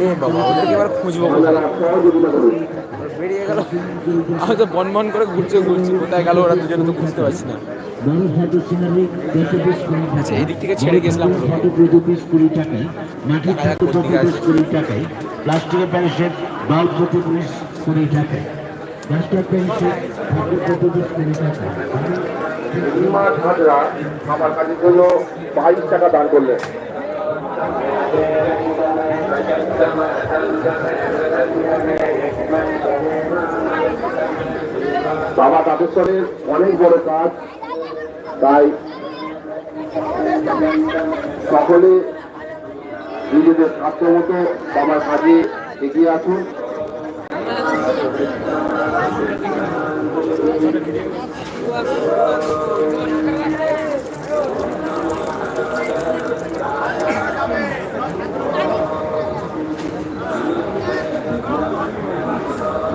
এ বাবা, ওদেরকে এবার খুঁজবো কোথায়, বেরিয়ে গেল। আমি তো বন বন করে ঘুরছি, কোথায় গেল ওরা দুজনে তো বুঝতে পারছি না। আচ্ছা, এই দিক থেকে ছেড়ে গেছিলাম টাকায়, মাটির দেখা যাক ঠাকুর কোন প্রতি দিকে 20 আছে। কোটি টাকায়, প্লাস্টিকের প্যারিসের বাল্ব প্রতি 20 কোটি টাকায়, প্লাস্টিক প্যারিসের ঠাকুর প্রতি 20 কোটি টাকায়। মাছ হাজরা আমার কাজের জন্য 22 টাকা দান করলেন। বাবা তাপেশ্বরের অনেক বড় কাজ, তাই সকলে নিজেদের সাধ্য মতো বাবার কাজে এগিয়ে আসুন।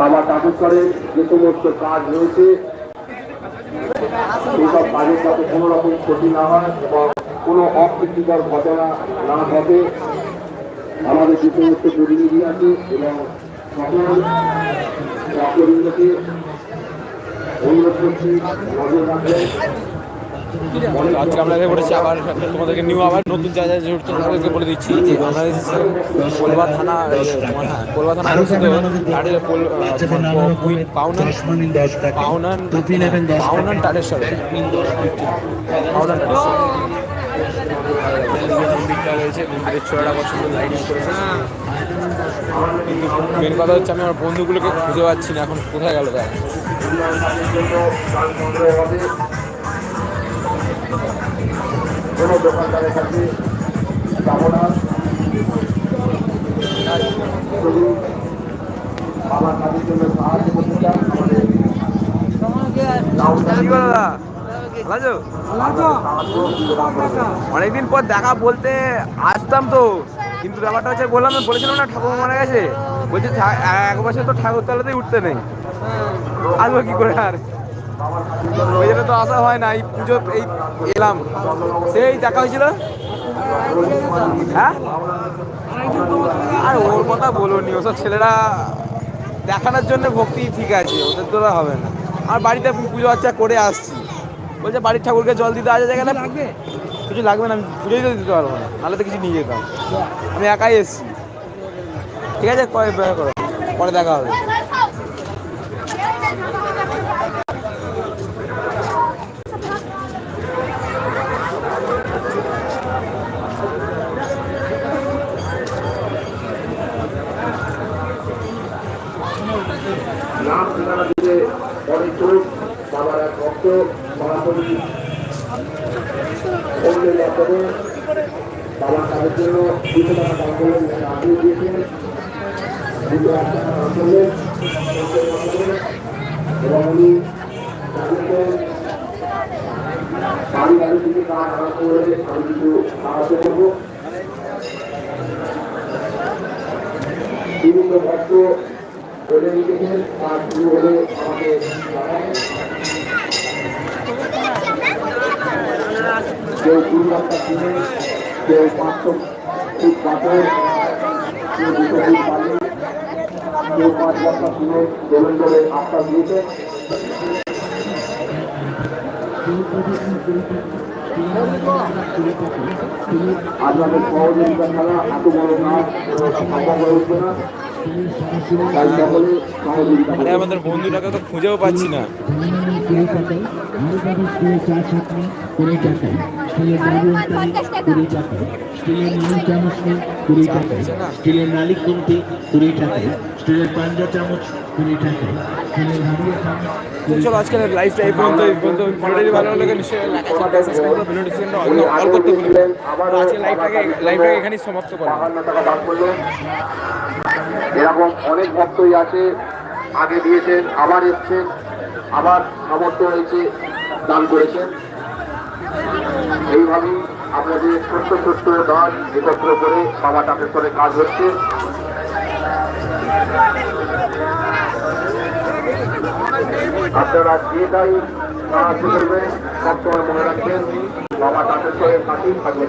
বাবা তাপেশ্বরের যে সমস্ত কাজ রয়েছে এইসব কাজের সাথে কোনো রকম ক্ষতি না হয় এবং কোনো অপ্রীতিকর ঘটনা না ঘটে, আমাদের যে সমস্ত প্রতিনিধি আছে এবং সকল ভক্তবৃন্দকে অনুরোধ করছি নজর রাখবেন। আজকে আমরা বলেছি আবার তোমাদেরকে নিউ আবার নতুন জায়গায় জুড়তে তাদেরকে বলে দিচ্ছি যে আমরা এসেছিলাম কোলবা থানা, হ্যাঁ কোলবা থানা অবস্থিত পাউনান টাটেশ্বর, পাউনান টাটেশ্বর মন্দিরটা রয়েছে। মন্দিরের ছোড়াটা পছন্দ লাইটিং করেছে, কিন্তু মেন কথা হচ্ছে আমি আমার বন্ধুগুলোকে খুঁজে পাচ্ছি না, এখন কোথায় গেল তারা। কোনো দোকানদারের কাছে যাবো না, বাবার কাজের জন্য সাহায্য করতে চান আমাদের অনেকদিন পর দেখা বলতে আসতাম তো, কিন্তু ব্যাপারটা হচ্ছে বলেছিলাম না ঠাকুর মারা গেছে, বলছে 1 বছর তো ঠাকুর তলাতেই উঠতে নেই, আসবো কি করে আর, ওই জন্য তো আসা হয় না। এই পুজো এই এলাম, সেই দেখা হয়েছিল। হ্যাঁ, আর ওর কথা বলুনি, ওসব ছেলেরা দেখানোর জন্য ভক্তি ঠিক আছে, ওদের তো হবে না। আর বাড়িতে পুজো আচ্ছা করে আসছি, বলছে বাড়ির ঠাকুরকে জল দিতে আসা জায়গা লাগবে, কিছু লাগবে না, আমি পুজোই তো দিতে পারবো না, নাহলে তো কিছু নিয়ে যেতাম, আমি একাই এসছি। ঠিক আছে, পরে দেখা হবে। নাম ঠিকানা দিতে অনেক চোখ বাবার এক ভক্ত সনাতনী অঞ্জলি মাধ্যমে বাবার কাজের জন্য 200 টাকা দান করলেন, আগিয়ে দিয়েছেন 2 লাখ টাকা দান করলেন এবং উনি জানিয়েছেন বাড়ি থেকে কাজ আরম্ভ করে আমি কিছু সাহায্য করবো। বিভিন্ন ভক্ত বলে লিখেছেন, কাজ শুরু হলে আমাকে কেউ 2 লাখ টাকা কিনে, কেউ 500 ফুট পাথর, কেউ 200 ফুট বালি, কেউ 5 লাখ টাকা কিনে দেবেন বলে আশ্বাস দিয়েছে। আপনাদের সহযোগিতা ছাড়া এত বড় কাজ সম্ভব হয়ে উঠবে না, তাই সকলে সহযোগিতা আরে আমাদের বন্ধুটাকে তো খুঁজেও পাচ্ছি না। স্টিলের নালি খুন্তি 20 টাকায়, স্টিলের পাঞ্জা চামচ 20 টাকায়, স্টিলের হাড়িয়া চামচ। চলো আজকের লাইভ পর্যন্ত ভিডিওটি ভালো লাগলে নিশ্চয়ই অল করতে ভুলবেন। আজকে লাইভটাকে এখানেই সমাপ্ত করা। 52 টাকা দান করলেন। এরকম অনেক ভক্তই আছে, আগে দিয়েছেন, আবার এসছেন, আবার সামর্থ্য হয়েছে দান করেছেন। এইভাবেই আপনাদের ছোট্ট ছোট্ট দান একত্র করে বাবা তাপেশ্বরের কাজ হচ্ছে। আপনারা যেটাই সাহায্য করবেন সবসময় মনে রাখবেন বাবা তাপেশ্বরের কাছেই থাকবেন।